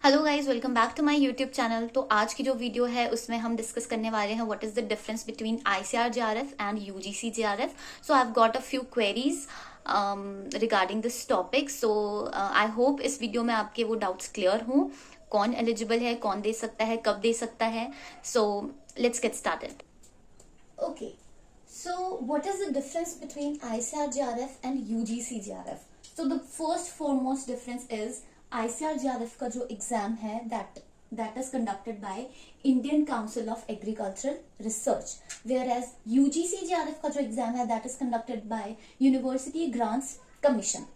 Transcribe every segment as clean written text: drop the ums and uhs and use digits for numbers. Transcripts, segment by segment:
Hello guys, welcome back to my YouTube channel. तो आज की जो वीडियो है उसमें हम डिस्कस करने वाले हैं what is the difference between ICR JRF and UGC JRF. So I have got a few queries regarding this topic. So I hope इस वीडियो में आपके वो डाउट्स क्लियर हों, कौन एलिजिबल है, कौन दे सकता है, कब दे सकता है। So let's get started. Okay, so what is the difference between ICAR JRF and UGC JRF? So the first foremost difference is ICAR JRF का जो एग्जाम है that is conducted by Indian Council of Agricultural Research, whereas UGC JRF का जो exam है that is conducted by University Grants Commission.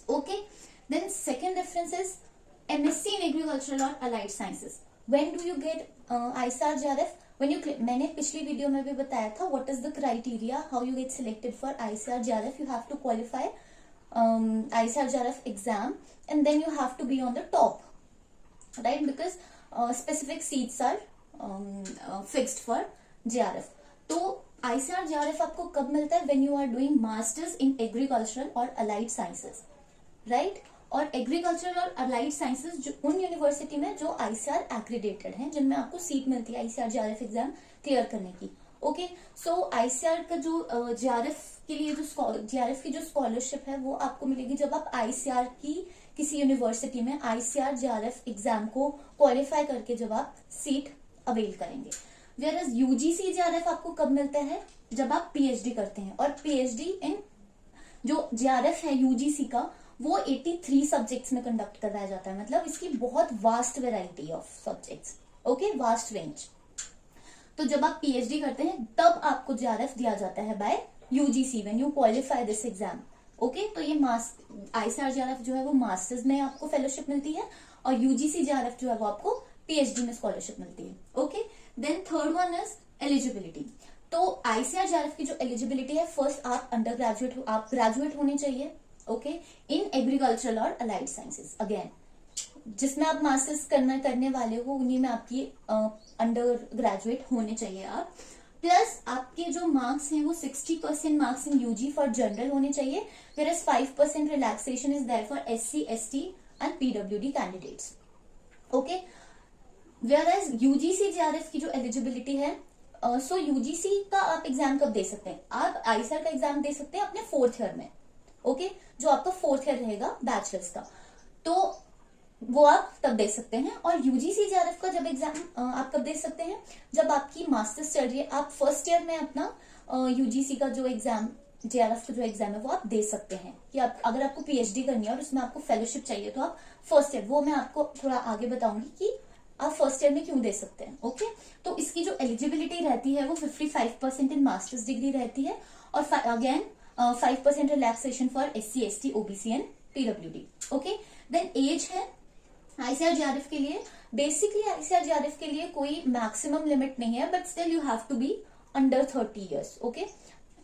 Okay, then second difference is MSc in Agricultural or Allied Sciences. When do you get ICAR JRF? मैंने पिछली video में भी बताया था what is the criteria how you get selected for ICAR JRF. You have to qualify ICAR JRF exam and then you have to be on the top, right, because specific seats are fixed for JRF. तो ICAR JRF आपको कब मिलता है? When you are doing masters in agricultural और allied sciences, right. और agriculture और allied sciences जो उन यूनिवर्सिटी में जो आईसीआर एक्रीडेटेड हैं, जिनमें आपको सीट मिलती है आईसीआर जेआरएफ एग्जाम क्लियर करने की. ओके, सो आईसीआर का जो जेआरएफ के लिए जो जेआरएफ की जो स्कॉलरशिप है वो आपको मिलेगी जब आप आईसीआर की किसी यूनिवर्सिटी में आईसीआर जेआरएफ एग्जाम को क्वालिफाई करके जब आप सीट अवेल करेंगे. वेयरएज यूजीसी जेआरएफ आपको कब मिलता है? जब आप पीएचडी करते हैं. और पीएचडी इन जो जेआरएफ है यूजीसी का वो 83 सब्जेक्ट्स में कंडक्ट कराया जाता है. मतलब इसकी बहुत vast variety of subjects, okay, vast range. तो जब आप पीएचडी करते हैं तब आपको जेआरएफ दिया जाता है bye UGC when you qualify this exam. Okay, तो ये आईसीआर जेआरएफ जो है वो मास्टर्स में आपको फेलोशिप मिलती है और यूजीसी जेआरएफ जो है वो आपको पीएचडी में स्कॉलरशिप मिलती है. Okay, then third one is eligibility. तो आईसीआर जेआरएफ की जो एलिजिबिलिटी है, फर्स्ट आप अंडर ग्रेजुएट, आप ग्रेजुएट होने चाहिए, ओके, इन एग्रीकल्चरल और अलाइड साइंसेस. अगेन जिसमें आप मास्टर्स करने वाले हो उन्हीं में आपकी अंडर ग्रेजुएट होने चाहिए आप. प्लस आपके जो मार्क्स हैं वो 60% marks in UG for general होने चाहिए, whereas 5% relaxation is there for SC, ST and PWD candidates. Okay, whereas UGC JRF की जो एलिजिबिलिटी है, सो यूजीसी का आप एग्जाम कब दे सकते हैं? आप आईसीआर का एग्जाम दे सकते हैं अपने 4th ईयर में, ओके, जो आपका 4th ईयर रहेगा बैचलर्स का, तो वो आप तब दे सकते हैं. और यूजीसी जेआरएफ का जब एग्जाम आप कब दे सकते हैं? जब आपकी मास्टर्स चल रही है, आप 1st ईयर में अपना यूजीसी का जो एग्जाम, जेआरएफ का जो एग्जाम है वो आप दे सकते हैं. कि आप अगर आपको पीएचडी करनी है और उसमें आपको फेलोशिप चाहिए तो आप 1st ईयर, वो मैं आपको थोड़ा आगे बताऊंगी कि आप 1st ईयर में क्यों दे सकते हैं. ओके, तो इसकी जो एलिजिबिलिटी रहती है वो 55% इन मास्टर्स डिग्री रहती है और again 5% relaxation for SC, ST, OBC and PWD. Okay, then age है आईसीआर जेआरएफ के लिए. बेसिकली आईसीआर जेआरएफ के लिए कोई मैक्सिमम लिमिट नहीं है, but still you have to be under 30 years. Okay,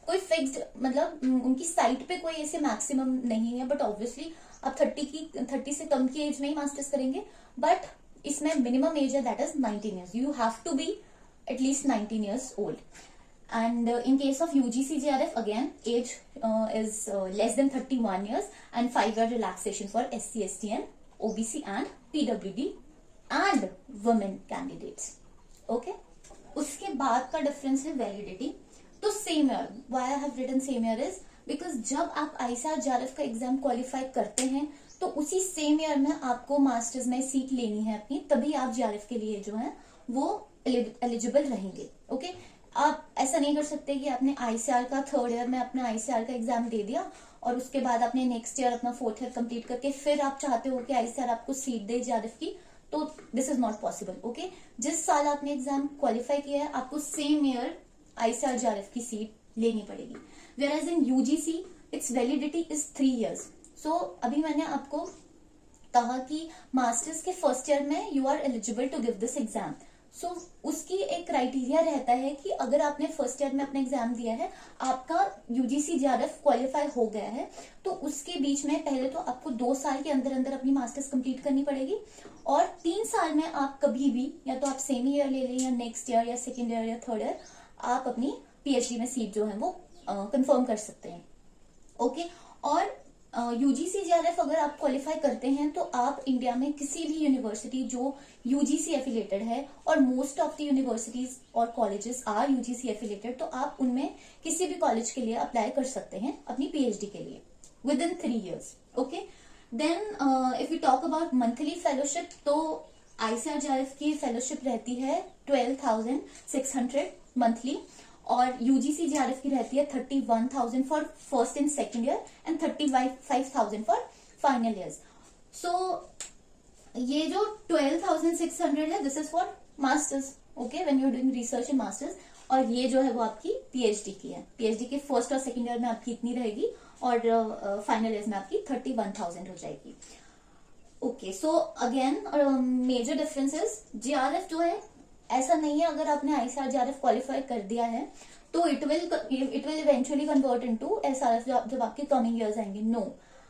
कोई फिक्स्ड, मतलब उनकी साइट पे कोई ऐसे मैक्सिमम नहीं है, बट ऑब्वियसली आप 30 से कम की एज में ही मास्टर्स करेंगे. बट इसमें मिनिमम एज है that is 19 years. You have to be at least 19 years old. And in case of UGC JRF, again age is less than 31 years and 5-year relaxation for SC, ST and OBC and PWD and women candidates. Okay, उसके बाद का difference है validity. तो same year, why I have written same year is because जब आप ICAR JRF का exam qualify करते हैं तो उसी सेम ईयर में आपको मास्टर्स में सीट लेनी है अपनी, तभी आप जेआरएफ के लिए जो है वो एलिजिबल रहेंगे. ओके, आप ऐसा नहीं कर सकते कि आपने आईसीआर का 3rd ईयर में अपना आईसीआर का एग्जाम दे दिया और उसके बाद आपने नेक्स्ट ईयर अपना 4th ईयर कंप्लीट करके फिर आप चाहते हो कि आईसीआर आपको सीट दे जेआरएफ की, तो this is not possible. Okay, जिस साल आपने एग्जाम क्वालिफाई किया है आपको सेम ईयर आईसीआर जेआरएफ की सीट लेनी पड़ेगी. Whereas in UGC its validity is 3 years. So अभी मैंने आपको कहा कि मास्टर्स के 1st ईयर में you are eligible to give this exam. So उसकी एक क्राइटेरिया रहता है कि अगर आपने 1st ईयर में अपना एग्जाम दिया है, आपका यूजीसी जेआरएफ क्वालिफाई हो गया है, तो उसके बीच में पहले तो आपको 2 साल के अंदर अंदर अपनी मास्टर्स कंप्लीट करनी पड़ेगी और 3 साल में आप कभी भी या तो आप सेमी ईयर ले लें या नेक्स्ट ईयर या 2nd ईयर या 3rd ईयर आप अपनी पीएचडी में सीट जो है वो कंफर्म कर सकते हैं. ओके, और यूजीसी जेआरएफ अगर आप क्वालिफाई करते हैं तो आप इंडिया में किसी भी यूनिवर्सिटी जो यूजीसी एफिलेटेड है, और मोस्ट ऑफ द यूनिवर्सिटीज और कॉलेजेस आर यूजीसी एफिलेटेड, तो आप उनमें किसी भी कॉलेज के लिए अप्लाई कर सकते हैं अपनी पीएचडी के लिए within 3 years. Okay, then if you talk about monthly fellowship, तो आईसीआर जेआरएफ की फेलोशिप रहती है 12,600 मंथली, और यूजीसी जेआरएफ की रहती है 31,000 for first and second year and 35,000 for final years. So ये जो 12,600 है, this is for masters. Okay, when you are doing research in masters. और ये जो है वो आपकी पीएचडी की है. पीएचडी के फर्स्ट और सेकेंड ईयर में आपकी इतनी रहेगी, और फाइनल ईयर में आपकी 31,000 हो जाएगी. Okay, so again major differences, JRF जो है ऐसा नहीं है अगर आपने आईसीआर जेआरएफ क्वालिफाई कर दिया है तो it will eventually convert into SRF जब आपके कमिंग ईयर्स आएंगे. नो,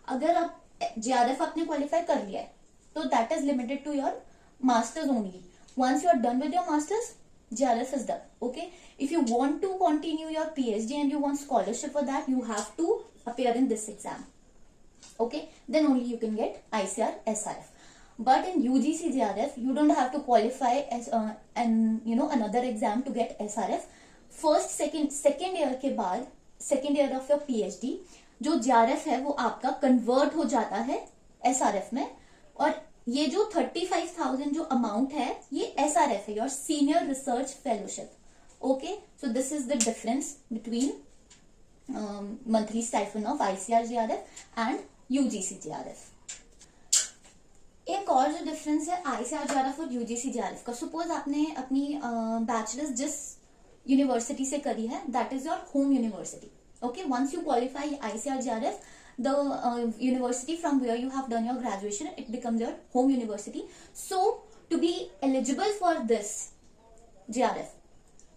अगर आप जेआरएफ आपने क्वालिफाई कर लिया है तो that is limited to your masters only. Once you are done with your masters, JRF is done. Okay, if you want to continue your PhD and you want scholarship for that, you have to appear in this exam. Okay, then only you can get ICR SRF. But in UGC JRF, you don't have to qualify as another exam to get SRF. First, second year के बाद, second year of your PhD, जो JRF है वो आपका convert हो जाता है SRF में, और ये जो 35,000 जो अमाउंट है ये SRF है, your senior research fellowship. Okay, so this is the difference between monthly stipend of ICAR JRF and UGC JRF. एक और जो डिफरेंस है आईसीआर जेआरएफ और यूजीसी जेआरएफ का, सपोज आपने अपनी बैचलर्स जिस यूनिवर्सिटी से करी है, that is your home university. Okay, once you qualify ICAR JRF, the university from where you have done your graduation, it becomes your home university. So to be eligible for this JRF,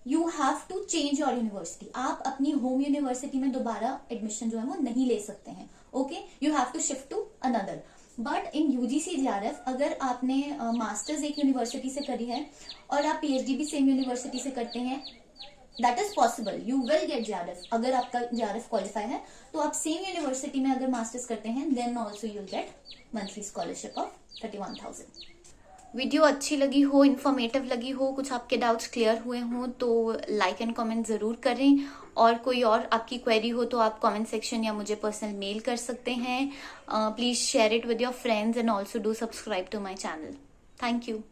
you have to change your university. आप अपनी home university में दोबारा admission जो है वो नहीं ले सकते हैं. Okay, you have to shift to another. But in UGC JRF, अगर आपने मास्टर्स एक यूनिवर्सिटी से करी है और आप PhD भी सेम यूनिवर्सिटी से करते हैं, that is possible, you will get JRF. अगर आपका JRF क्वालिफाई है तो आप सेम यूनिवर्सिटी में अगर मास्टर्स करते हैं, then also you'll get monthly scholarship of 31,000. Video अच्छी लगी हो, इन्फॉर्मेटिव लगी हो, कुछ आपके डाउट्स क्लियर हुए हों तो लाइक एंड कमेंट जरूर करें, और कोई और आपकी क्वेरी हो तो आप कमेंट सेक्शन या मुझे पर्सनल मेल कर सकते हैं. Please share it with your friends and also do subscribe to my channel. Thank you.